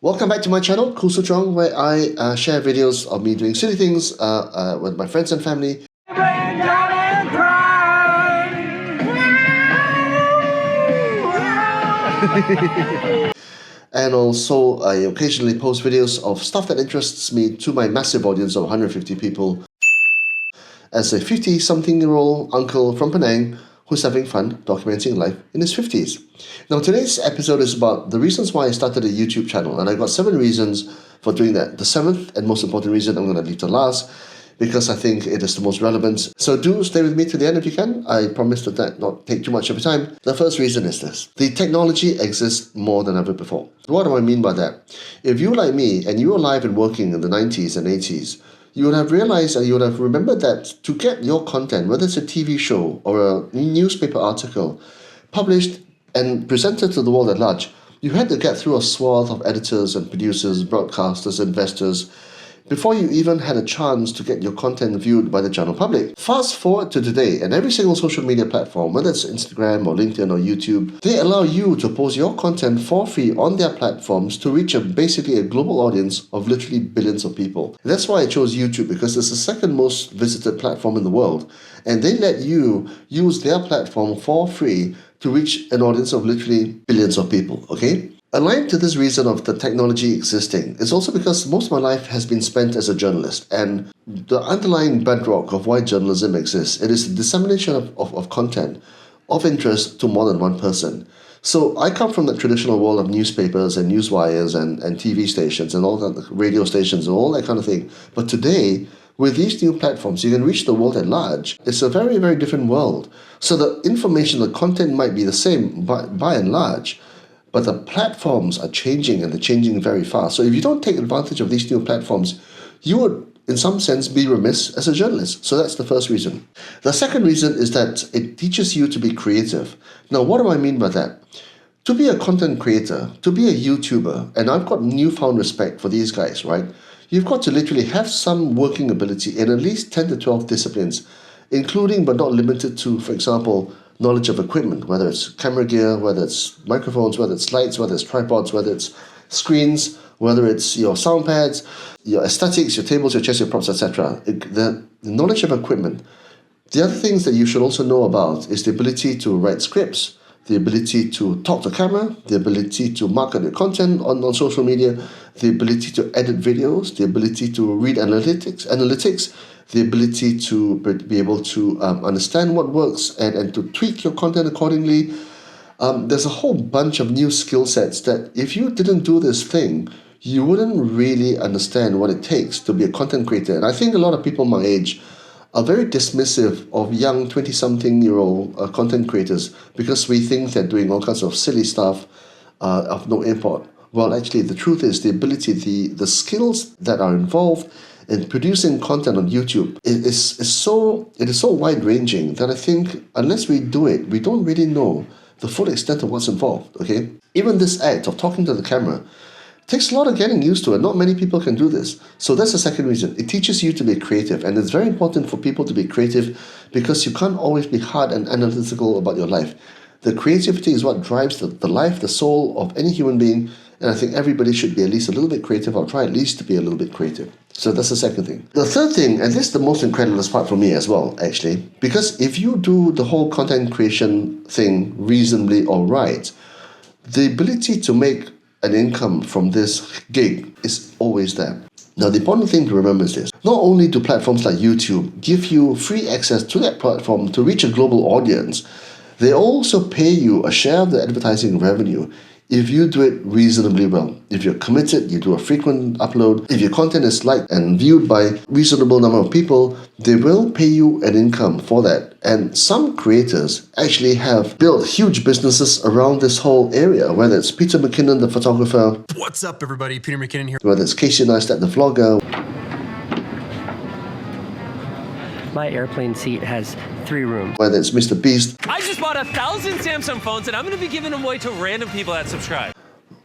Welcome back to my channel, Chuang, where I share videos of me doing silly things with my friends and family. And also, I occasionally post videos of stuff that interests me to my massive audience of 150 people as a 50-something-year-old uncle from Penang who's having fun documenting life in his 50s. Now, today's episode is about the reasons why I started a YouTube channel, and I got 7 reasons for doing that. The 7th and most important reason I'm going to leave to last because I think it is the most relevant. So do stay with me to the end if you can. I promise that not take too much of your time. The first reason is this. The technology exists more than ever before. What do I mean by that? If you like me and you were alive and working in the 90s and 80s, you would have realized and you would have remembered that to get your content, whether it's a TV show or a newspaper article, published and presented to the world at large, you had to get through a swath of editors and producers, broadcasters, investors, before you even had a chance to get your content viewed by the general public. Fast forward to today, and every single social media platform, whether it's Instagram or LinkedIn or YouTube, they allow you to post your content for free on their platforms to reach basically a global audience of literally billions of people. That's why I chose YouTube, because it's the second most visited platform in the world, and they let you use their platform for free to reach an audience of literally billions of people, okay? Aligned to this reason of the technology existing is also because most of my life has been spent as a journalist, and the underlying bedrock of why journalism exists, it is the dissemination of content of interest to more than one person. So I come from the traditional world of newspapers and newswires and TV stations and all that, radio stations and all that kind of thing. But today, with these new platforms, you can reach the world at large. It's a very, very different world. So the information, the content might be the same by and large, but the platforms are changing, and they're changing very fast. So if you don't take advantage of these new platforms, you would, in some sense, be remiss as a journalist. So that's the first reason. The second reason is that it teaches you to be creative. Now, what do I mean by that? To be a content creator, to be a YouTuber, and I've got newfound respect for these guys, right? You've got to literally have some working ability in at least 10 to 12 disciplines, including but not limited to, for example, knowledge of equipment, whether it's camera gear, whether it's microphones, whether it's lights, whether it's tripods, whether it's screens, whether it's your sound pads, your aesthetics, your tables, your chairs, your props, etc. The knowledge of equipment. The other things that you should also know about is the ability to write scripts, the ability to talk to camera, the ability to market your content on social media, the ability to edit videos, the ability to read analytics, the ability to be able to understand what works and to tweak your content accordingly. There's a whole bunch of new skill sets that if you didn't do this thing, you wouldn't really understand what it takes to be a content creator. And I think a lot of people my age are very dismissive of young 20-something-year-old content creators because we think they're doing all kinds of silly stuff of no import. Well, actually, the truth is the ability, the skills that are involved in producing content on YouTube is so wide-ranging that I think unless we do it, we don't really know the full extent of what's involved, okay? Even this act of talking to the camera takes a lot of getting used to, and not many people can do this. So that's the second reason. It teaches you to be creative, and it's very important for people to be creative because you can't always be hard and analytical about your life. The creativity is what drives the life, the soul of any human being, and I think everybody should be at least a little bit creative, or try at least to be a little bit creative. So that's the second thing. The third thing, and this is the most incredible part for me as well, actually, because if you do the whole content creation thing reasonably all right, the ability to make an income from this gig is always there. Now, the important thing to remember is this. Not only do platforms like YouTube give you free access to that platform to reach a global audience, they also pay you a share of the advertising revenue if you do it reasonably well. If you're committed, you do a frequent upload, if your content is liked and viewed by a reasonable number of people, they will pay you an income for that. And some creators actually have built huge businesses around this whole area, whether it's Peter McKinnon, the photographer. What's up, everybody? Peter McKinnon here. Whether it's Casey Neistat, the vlogger. My airplane seat has 3 rooms. Whether it's Mr. Beast. I just bought 1,000 Samsung phones and I'm going to be giving them away to random people that subscribe.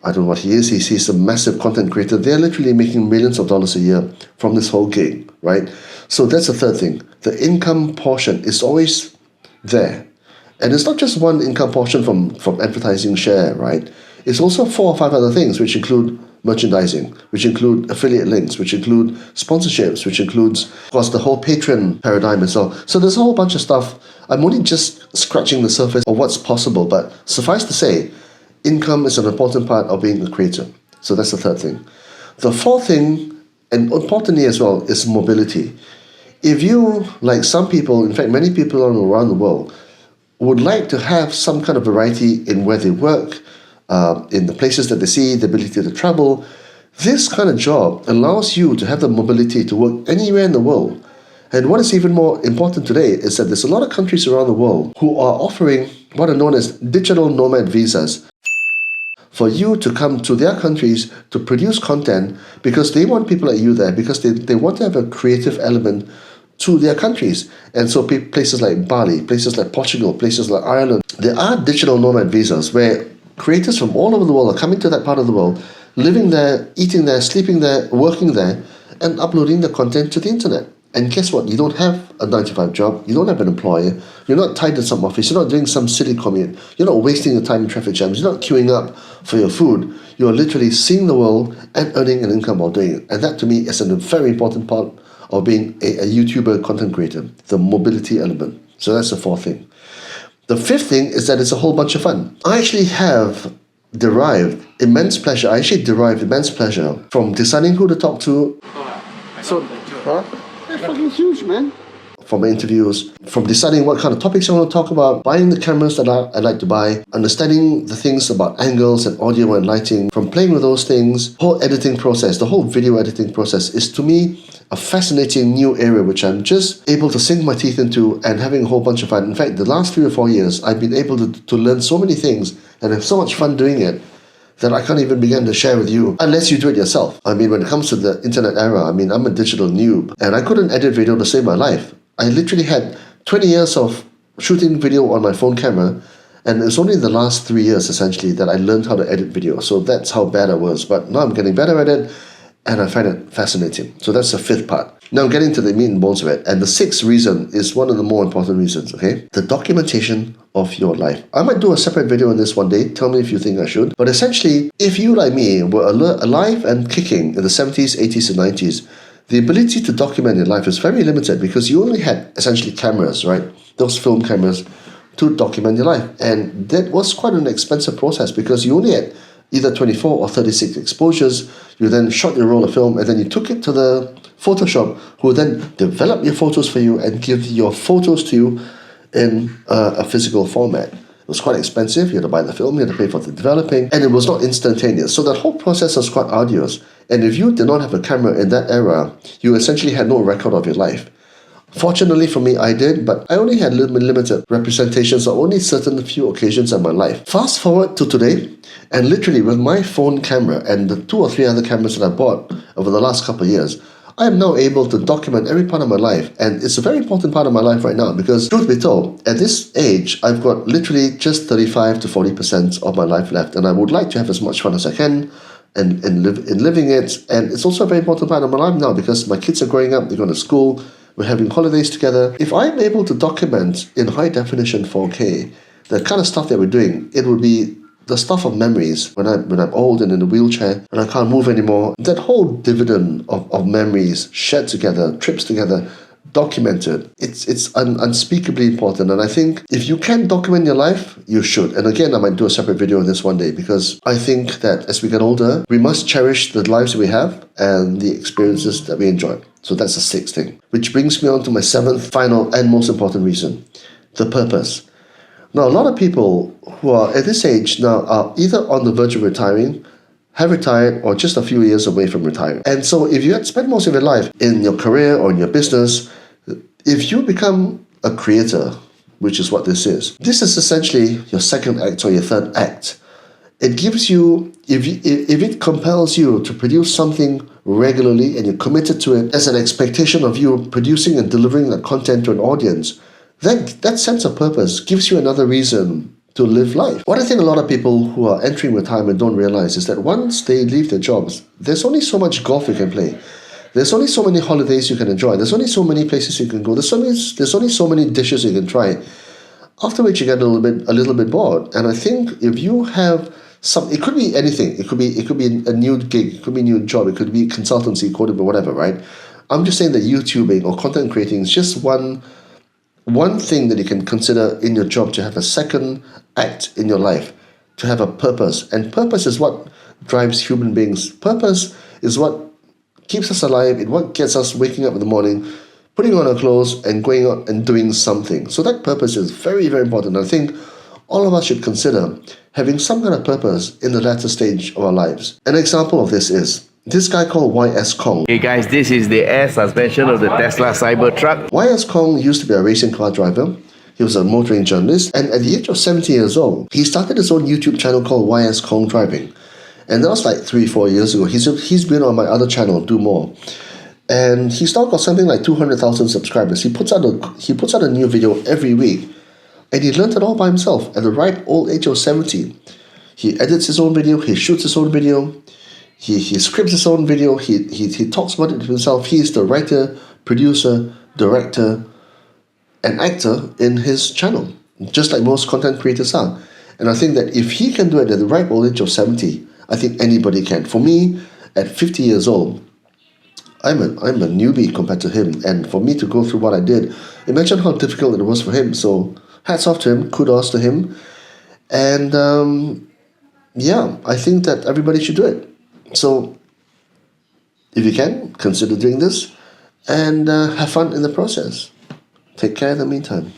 I don't know what he is. He's a massive content creator. They're literally making millions of dollars a year from this whole gig, right? So that's the third thing. The income portion is always there. And it's not just one income portion from advertising share, right? It's also 4 or 5 other things, which include merchandising, which include affiliate links, which include sponsorships, which includes, of course, the whole Patreon paradigm as well. So there's a whole bunch of stuff. I'm only just scratching the surface of what's possible, but suffice to say, income is an important part of being a creator. So that's the third thing. The fourth thing, and importantly as well, is mobility. If you, like some people, in fact many people around the world, would like to have some kind of variety in where they work, in the places that they see, the ability to travel, this kind of job allows you to have the mobility to work anywhere in the world. And what is even more important today is that there's a lot of countries around the world who are offering what are known as digital nomad visas for you to come to their countries to produce content because they want people like you there, because they want to have a creative element to their countries. And so places like Bali, places like Portugal, places like Ireland, there are digital nomad visas where creators from all over the world are coming to that part of the world, living there, eating there, sleeping there, working there, and uploading the content to the internet. And guess what? You don't have a 9-to-5 job, you don't have an employer, you're not tied to some office, you're not doing some city commute, you're not wasting your time in traffic jams, you're not queuing up for your food. You're literally seeing the world and earning an income while doing it. And that to me is a very important part of being a YouTuber content creator, the mobility element. So that's the fourth thing. The fifth thing is that it's a whole bunch of fun. I actually have derived immense pleasure. From deciding who to talk to. That's fucking huge, man. From my interviews, from deciding what kind of topics I want to talk about, buying the cameras that I like to buy, understanding the things about angles and audio and lighting, from playing with those things, whole editing process, the whole video editing process is to me a fascinating new area which I'm just able to sink my teeth into and having a whole bunch of fun. In fact, the last 3 or 4 years, I've been able to learn so many things and have so much fun doing it that I can't even begin to share with you unless you do it yourself. I mean, when it comes to the internet era, I mean, I'm a digital noob and I couldn't edit video to save my life. I literally had 20 years of shooting video on my phone camera, and it's only the last 3 years essentially that I learned how to edit video. So that's how bad I was. But now I'm getting better at it and I find it fascinating. So that's the fifth part. Now I'm getting to the meat and bones of it. And the sixth reason is one of the more important reasons, okay? The documentation of your life. I might do a separate video on this one day. Tell me if you think I should. But essentially, if you, like me, were alive and kicking in the 70s, 80s, and 90s, the ability to document your life is very limited because you only had essentially cameras, right? Those film cameras to document your life. And that was quite an expensive process because you only had either 24 or 36 exposures. You then shot your roll of film and then you took it to the Photoshop who then develop your photos for you and give your photos to you in a physical format. It was quite expensive. You had to buy the film, you had to pay for the developing, and it was not instantaneous. So that whole process was quite arduous. And if you did not have a camera in that era, you essentially had no record of your life. Fortunately for me, I did, but I only had limited representations on only certain few occasions in my life. Fast forward to today, and literally with my phone camera and the 2 or 3 other cameras that I bought over the last couple of years, I am now able to document every part of my life, and it's a very important part of my life right now because, truth be told, at this age, I've got literally just 35 to 40% of my life left, and I would like to have as much fun as I can and live in living it. And it's also a very important part of my life now because my kids are growing up, they're going to school, we're having holidays together. If I'm able to document in high definition 4K the kind of stuff that we're doing, it would be the stuff of memories when I'm old and in a wheelchair and I can't move anymore. That whole dividend of memories shared together, trips together, documented, it's unspeakably important. And I think if you can document your life, you should. And again, I might do a separate video on this one day because I think that as we get older, we must cherish the lives we have and the experiences that we enjoy. So that's the sixth thing. Which brings me on to my seventh, final, and most important reason, the purpose. Now, a lot of people who are at this age now are either on the verge of retiring, have retired, or just a few years away from retiring. And so if you had spent most of your life in your career or in your business, if you become a creator, which is what this is essentially your second act or your third act. It gives you, if it compels you to produce something regularly and you're committed to it as an expectation of you producing and delivering that content to an audience, that sense of purpose gives you another reason to live life. What I think a lot of people who are entering retirement don't realize is that once they leave their jobs, there's only so much golf you can play. There's only so many holidays you can enjoy. There's only so many places you can go. There's only so many dishes you can try. After which you get a little bit bored. And I think if you have it could be anything. It could be a new gig, it could be a new job, it could be consultancy, coding, or whatever, right? I'm just saying that YouTubing or content creating is just one thing that you can consider in your job, to have a second act in your life, to have a purpose. And purpose is what drives human beings. Purpose is what keeps us alive. It's what gets us waking up in the morning, putting on our clothes and going out and doing something. So that purpose is very, very important. I think all of us should consider having some kind of purpose in the latter stage of our lives. An example of this is this guy called YS Khoo. Hey guys, this is the air suspension of the Tesla Cybertruck. YS Khoo used to be a racing car driver. He was a motoring journalist, and at the age of 70 years old, he started his own YouTube channel called YS Khoo Driving. And that was like 3-4 years ago. He's been on my other channel, Do More. And he's now got something like 200,000 subscribers. He puts out a new video every week. And he learned it all by himself at the ripe old age of 70. He edits his own video, he shoots his own video, he scripts his own video, he talks about it himself. He is the writer, producer, director, and actor in his channel, just like most content creators are. And I think that if he can do it at the ripe old age of 70, I think anybody can. For me, at 50 years old, I'm a newbie compared to him. And for me to go through what I did, imagine how difficult it was for him. So hats off to him, kudos to him. And yeah, I think that everybody should do it. So if you can, consider doing this and have fun in the process. Take care in the meantime.